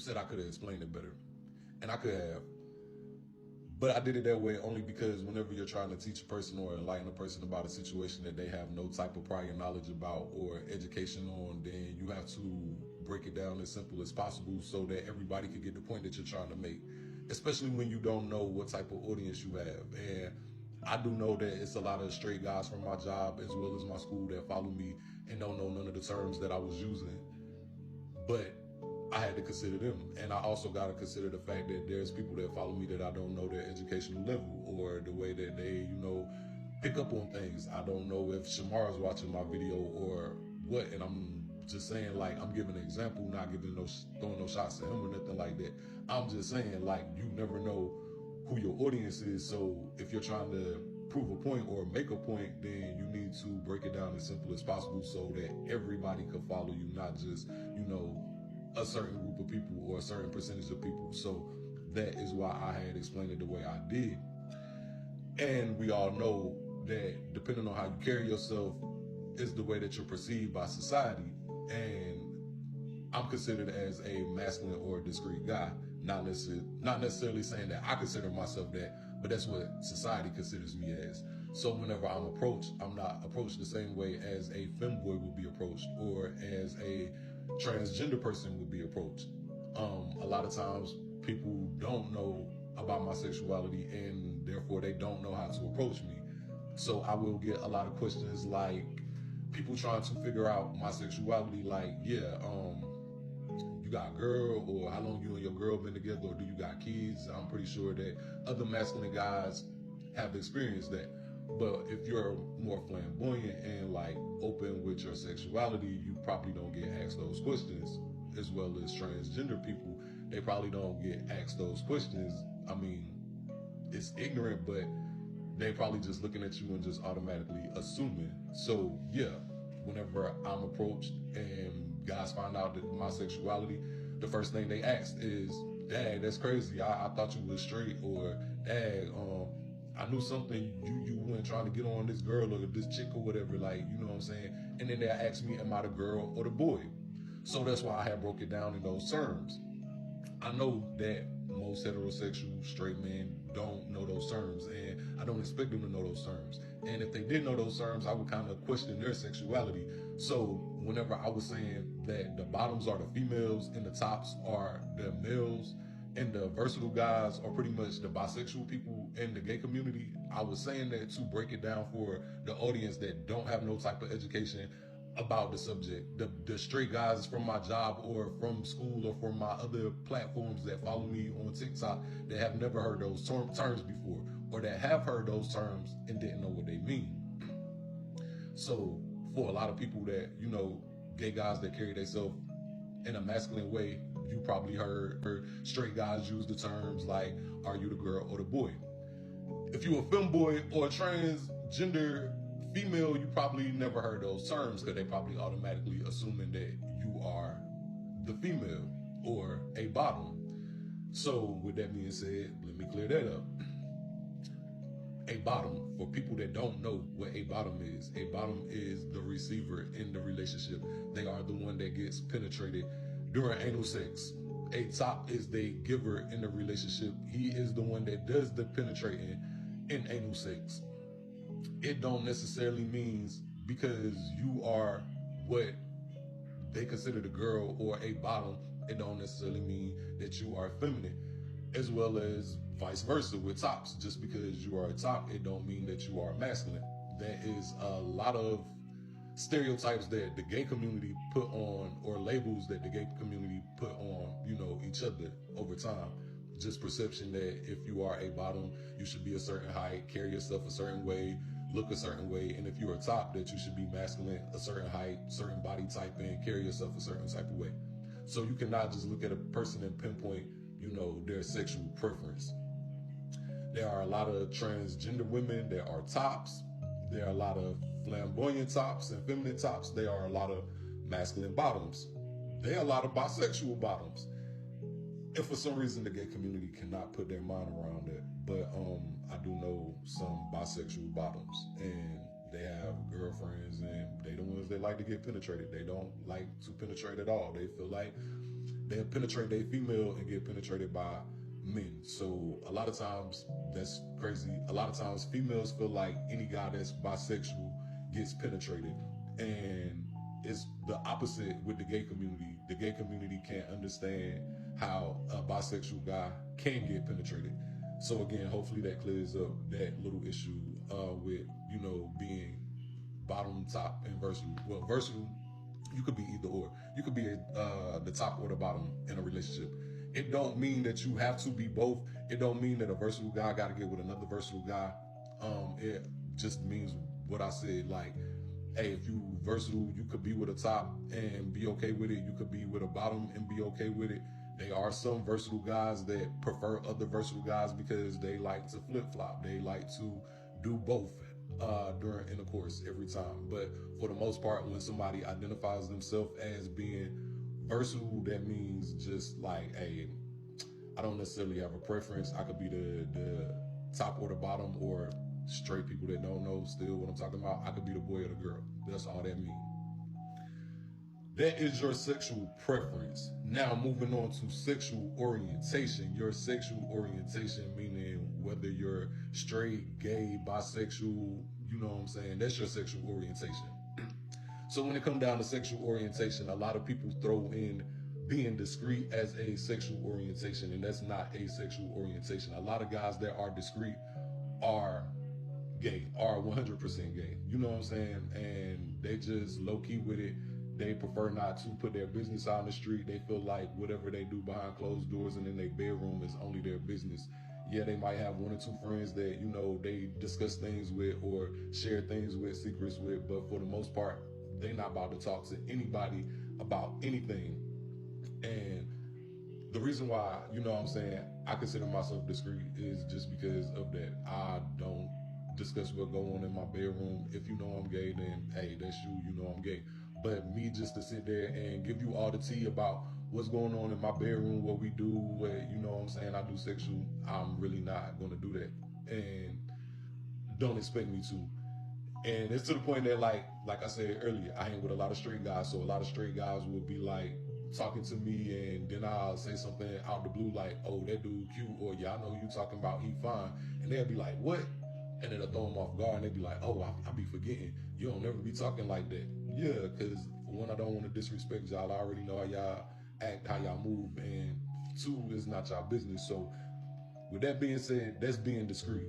said I could have explained it better, and I could have. But I did it that way only because whenever you're trying to teach a person or enlighten a person about a situation that they have no type of prior knowledge about or education on, then you have to break it down as simple as possible so that everybody can get the point that you're trying to make, especially when you don't know what type of audience you have. And I do know that it's a lot of straight guys from my job as well as my school that follow me and don't know none of the terms that I was using. But I had to consider them. And I also got to consider the fact that there's people that follow me that I don't know their educational level or the way that they, pick up on things. I don't know if Shamar's watching my video or what. And I'm just saying, like, I'm giving an example, not throwing no shots at him or nothing like that. I'm just saying, like, you never know who your audience is. So if you're trying to prove a point or make a point, then you need to break it down as simple as possible so that everybody can follow you, not just, a certain group of people or a certain percentage of people. So that is why I had explained it the way I did. And we all know that depending on how you carry yourself is the way that you're perceived by society. And I'm considered as a masculine or a discreet guy, not necessarily saying that I consider myself that, but that's what society considers me as. So whenever I'm approached, I'm not approached the same way as a femboy would be approached or as a transgender person would be approached. A lot of times people don't know about my sexuality and therefore they don't know how to approach me. So I will get a lot of questions like people trying to figure out my sexuality, like, you got a girl, or how long you and your girl been together, or do you got kids? I'm pretty sure that other masculine guys have experienced that. But if you're more flamboyant and like open with your sexuality, you probably don't get asked those questions. As well as transgender people, they probably don't get asked those questions. I mean, it's ignorant, but they probably just looking at you and just automatically assuming. So yeah, whenever I'm approached and guys find out that my sexuality, the first thing they ask is, "Dad, that's crazy. I thought you was straight," or "Dad, I knew something, you weren't trying to get on this girl or this chick or whatever," like, you know what I'm saying? And then they ask me, am I the girl or the boy? So that's why I have broke it down in those terms. I know that most heterosexual straight men don't know those terms, and I don't expect them to know those terms. And if they did know those terms, I would kind of question their sexuality. So whenever I was saying that the bottoms are the females and the tops are the males, and the versatile guys are pretty much the bisexual people in the gay community, I was saying that to break it down for the audience that don't have no type of education about the subject. The straight guys from my job or from school or from my other platforms that follow me on TikTok that have never heard those terms before, or that have heard those terms and didn't know what they mean. So for a lot of people that, gay guys that carry themselves in a masculine way, you probably heard straight guys use the terms like, are you the girl or the boy? If you a femboy or a transgender female, you probably never heard those terms because they probably automatically assuming that you are the female or a bottom. So with that being said, let me clear that up. A bottom, for people that don't know what a bottom is the receiver in the relationship. They are the one that gets penetrated during anal sex. A top is the giver in the relationship. He is the one that does the penetrating in anal sex. It don't necessarily means because you are what they consider the girl or a bottom, it don't necessarily mean that you are feminine, as well as vice versa with tops. Just because you are a top, it don't mean that you are masculine. There is a lot of stereotypes that the gay community put on, or labels that the gay community put on, each other over time. Just perception that if you are a bottom, you should be a certain height, carry yourself a certain way, look a certain way. And if you're a top, that you should be masculine, a certain height, certain body type, and carry yourself a certain type of way. So you cannot just look at a person and pinpoint, their sexual preference. There are a lot of transgender women that are tops. There are a lot of flamboyant tops and feminine tops. There are a lot of masculine bottoms. There are a lot of bisexual bottoms. And for some reason, the gay community cannot put their mind around it. But I do know some bisexual bottoms, and they have girlfriends, and they the ones that like to get penetrated. They don't like to penetrate at all. They feel like they'll penetrate their female and get penetrated by men. So a lot of times, that's crazy. A lot of times females feel like any guy that's bisexual gets penetrated. And it's the opposite with the gay community. The gay community can't understand how a bisexual guy can get penetrated. So again, hopefully that clears up that little issue with, being bottom, top, and versatile. Well, versatile, you could be either or. You could be the top or the bottom in a relationship. It don't mean that you have to be both. It don't mean that a versatile guy got to get with another versatile guy. It just means what I said. Like, hey, if you versatile, you could be with a top and be okay with it. You could be with a bottom and be okay with it. There are some versatile guys that prefer other versatile guys because they like to flip-flop. They like to do both during intercourse every time. But for the most part, when somebody identifies themselves as being versatile, that means just like, hey, I don't necessarily have a preference. I could be the top or the bottom, or straight people that don't know still what I'm talking about. I could be the boy or the girl. That's all that means. That is your sexual preference. Now moving on to sexual orientation. Your sexual orientation, meaning whether you're straight, gay, bisexual, you know what I'm saying? That's your sexual orientation. So when it comes down to sexual orientation, a lot of people throw in being discreet as a sexual orientation, and that's not a sexual orientation. A lot of guys that are discreet are gay, are 100% gay. You know what I'm saying? And they just low-key with it. They prefer not to put their business out on the street. They feel like whatever they do behind closed doors and in their bedroom is only their business. Yeah, they might have one or two friends that, they discuss things with or share things with, secrets with, but for the most part, they're not about to talk to anybody about anything. And the reason why, I consider myself discreet is just because of that. I don't discuss what go on in my bedroom. If you know I'm gay, then hey, that's you, I'm gay. But me just to sit there and give you all the tea about what's going on in my bedroom, what we do, what, I do sexual, I'm really not going to do that. And don't expect me to. And it's to the point that, like I said earlier, I hang with a lot of straight guys. So a lot of straight guys will be like talking to me, and then I'll say something out the blue like, oh, that dude cute, or yeah, I know you talking about he fine. And they'll be like, what? And then I'll throw them off guard, and they'll be like, oh, I be forgetting. You don't never be talking like that. Yeah, because for one, I don't want to disrespect y'all. I already know how y'all act, how y'all move. And two, it's not y'all business. So with that being said, that's being discreet.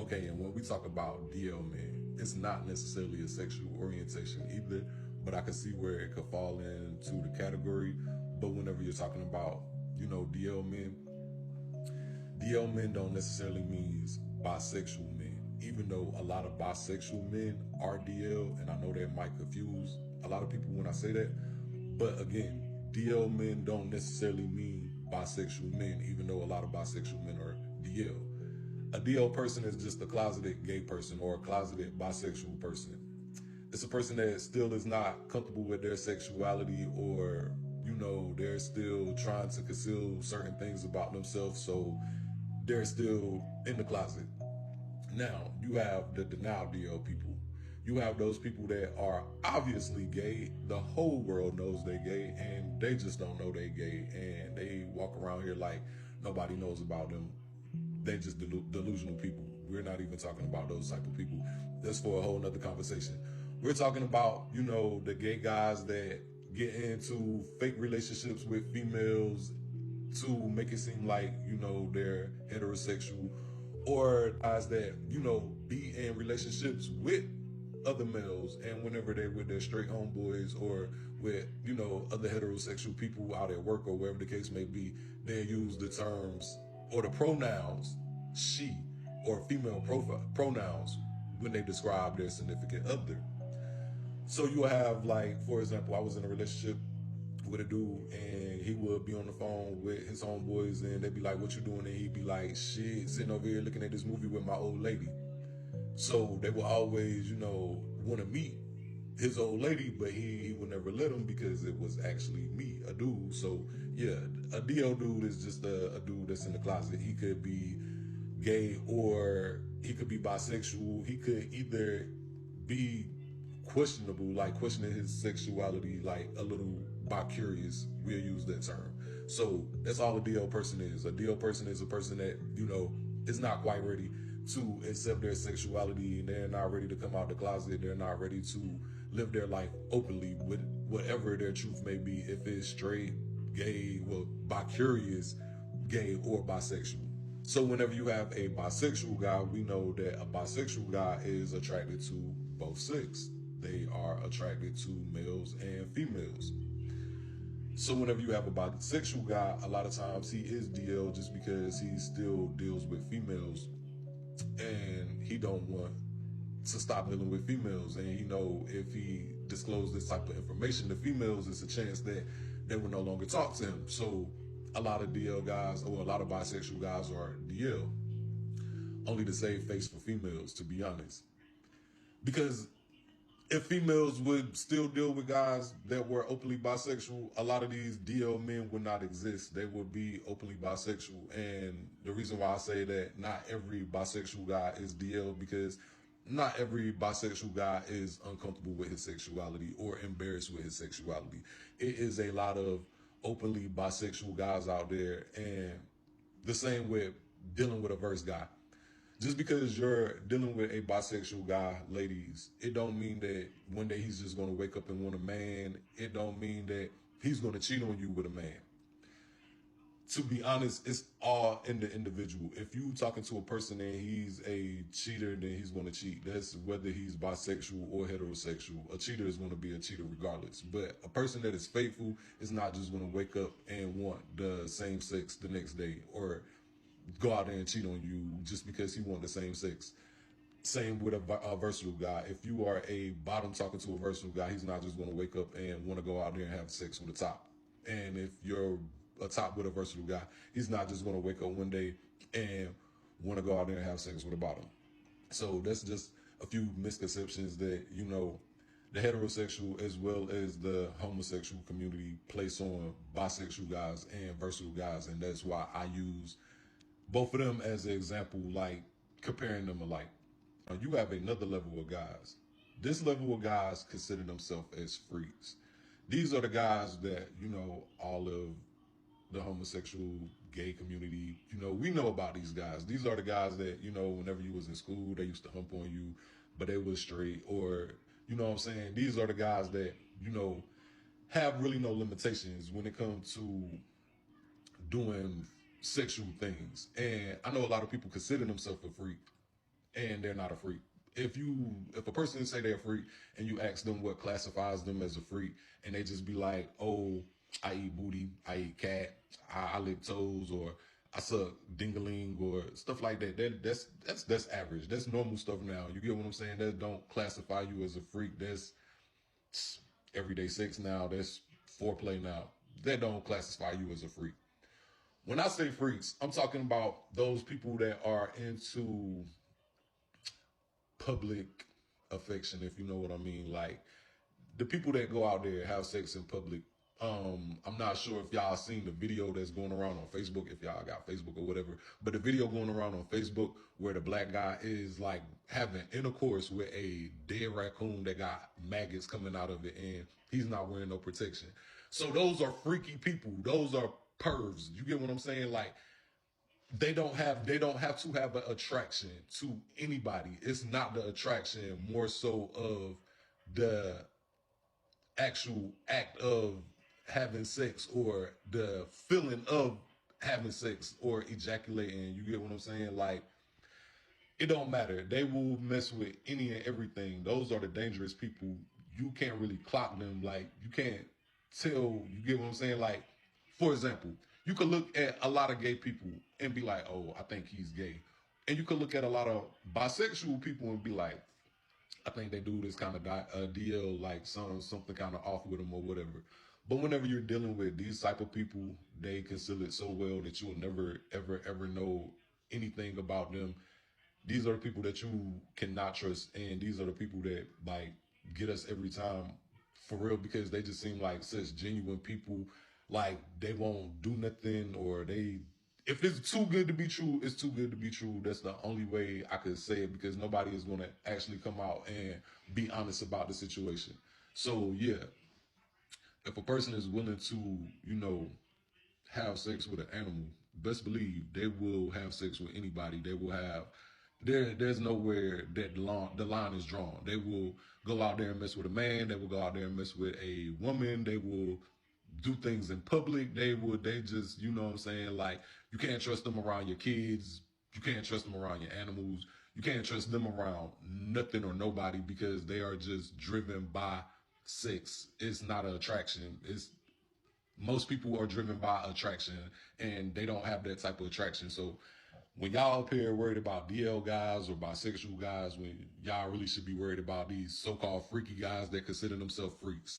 Okay, and when we talk about DL men, it's not necessarily a sexual orientation either, but I can see where it could fall into the category. But whenever you're talking about, DL men don't necessarily mean bisexual men, even though a lot of bisexual men are DL, and I know that might confuse a lot of people when I say that. But again, DL men don't necessarily mean bisexual men, even though a lot of bisexual men are DL. A DL person is just a closeted gay person or a closeted bisexual person. It's a person that still is not comfortable with their sexuality, or, they're still trying to conceal certain things about themselves, so they're still in the closet. Now, you have the denial DL people. You have those people that are obviously gay. The whole world knows they're gay, and they just don't know they're gay, and they walk around here like nobody knows about them. They just delusional people. We're not even talking about those type of people. That's for a whole nother conversation. We're talking about, the gay guys that get into fake relationships with females to make it seem like, they're heterosexual, or guys that, be in relationships with other males, and whenever they're with their straight homeboys or with, other heterosexual people out at work or wherever the case may be, they use the terms or the pronouns she or female pronouns when they describe their significant other. So you have, like, for example, I was in a relationship with a dude, and he would be on the phone with his homeboys, and they'd be like, what you doing? And he'd be like, shit, sitting over here looking at this movie with my old lady. So they would always, want to meet his old lady, but he would never let him because it was actually me, a dude. So yeah, a DL dude is just a dude that's in the closet. He could be gay or he could be bisexual. He could either be questionable, like questioning his sexuality, like a little bi-curious, we'll use that term. So that's all a DL person is. A DL person is a person that, is not quite ready to accept their sexuality, and they're not ready to come out the closet. They're not ready to live their life openly with whatever their truth may be, if it's straight, gay, well, bi-curious, gay, or bisexual. So whenever you have a bisexual guy, we know that a bisexual guy is attracted to both sex. They are attracted to males and females. So whenever you have a bisexual guy, a lot of times he is DL just because he still deals with females, and he don't want to stop dealing with females. And if he disclosed this type of information to females, it's a chance that they will no longer talk to him. So a lot of DL guys, or a lot of bisexual guys, are DL only to save face for females, to be honest. Because if females would still deal with guys that were openly bisexual, a lot of these DL men would not exist. They would be openly bisexual. And the reason why I say that not every bisexual guy is DL, because not every bisexual guy is uncomfortable with his sexuality or embarrassed with his sexuality. It is a lot of openly bisexual guys out there, and the same with dealing with a verse guy. Just because you're dealing with a bisexual guy, ladies, it don't mean that one day he's just going to wake up and want a man. It don't mean that he's going to cheat on you with a man. To be honest, it's all in the individual. If you talking to a person and he's a cheater, then he's going to cheat. That's whether he's bisexual or heterosexual. A cheater is going to be a cheater regardless. But a person that is faithful is not just going to wake up and want the same sex the next day, or go out there and cheat on you just because he wants the same sex. Same with a versatile guy. If you are a bottom talking to a versatile guy, he's not just going to wake up and want to go out there and have sex with a top. And if you're a top with a versatile guy, he's not just going to wake up one day and want to go out there and have sex with a bottom. So that's just a few misconceptions that, the heterosexual as well as the homosexual community place on bisexual guys and versatile guys. And that's why I use both of them as an example, like comparing them alike. You have another level of guys. This level of guys consider themselves as freaks. These are the guys that, all of the homosexual gay community, we know about these guys. These are the guys that, whenever you was in school, they used to hump on you, but they was straight, or, you know what I'm saying? These are the guys that, have really no limitations when it comes to doing sexual things. And I know a lot of people consider themselves a freak, and they're not a freak. If a person say they're a freak and you ask them what classifies them as a freak, and they just be like, oh, I eat booty, I eat cat, I lick toes, or I suck dingaling, or stuff like that. That's average. That's normal stuff now. You get what I'm saying? That don't classify you as a freak. That's everyday sex now. That's foreplay now. That don't classify you as a freak. When I say freaks, I'm talking about those people that are into public affection, if you know what I mean. Like the people that go out there and have sex in public. I'm not sure if y'all seen the video that's going around on Facebook, if y'all got Facebook or whatever, but the video going around on Facebook where the black guy is like having intercourse with a dead raccoon that got maggots coming out of it, and he's not wearing no protection. So those are freaky people. Those are pervs. You get what I'm saying? Like they don't have to have an attraction to anybody. It's not the attraction, more so of the actual act of having sex, or the feeling of having sex or ejaculating. You get what I'm saying? Like it don't matter. They will mess with any and everything. Those are the dangerous people. You can't really clock them. Like you can't tell. You get what I'm saying? Like, for example, you could look at a lot of gay people and be like, oh, I think he's gay. And you could look at a lot of bisexual people and be like, I think they do this kind of DL, like something kind of off with them or whatever. But whenever you're dealing with these type of people, they conceal it so well that you will never, ever, ever know anything about them. These are the people that you cannot trust, and these are the people that like get us every time, for real, because they just seem like such genuine people. Like they won't do nothing, or they if it's too good to be true, it's too good to be true. That's the only way I could say it, because nobody is going to actually come out and be honest about the situation. So yeah, if a person is willing to, have sex with an animal, best believe they will have sex with anybody. They will have there's nowhere that the line is drawn. They will go out there and mess with a man. They will go out there and mess with a woman. They will do things in public. They just, what I'm saying? Like, you can't trust them around your kids. You can't trust them around your animals. You can't trust them around nothing or nobody, because they are just driven by sex. It's not an attraction. It's Most people are driven by attraction, and they don't have that type of attraction. So when y'all up here worried about DL guys or bisexual guys, when y'all really should be worried about these so-called freaky guys that consider themselves freaks.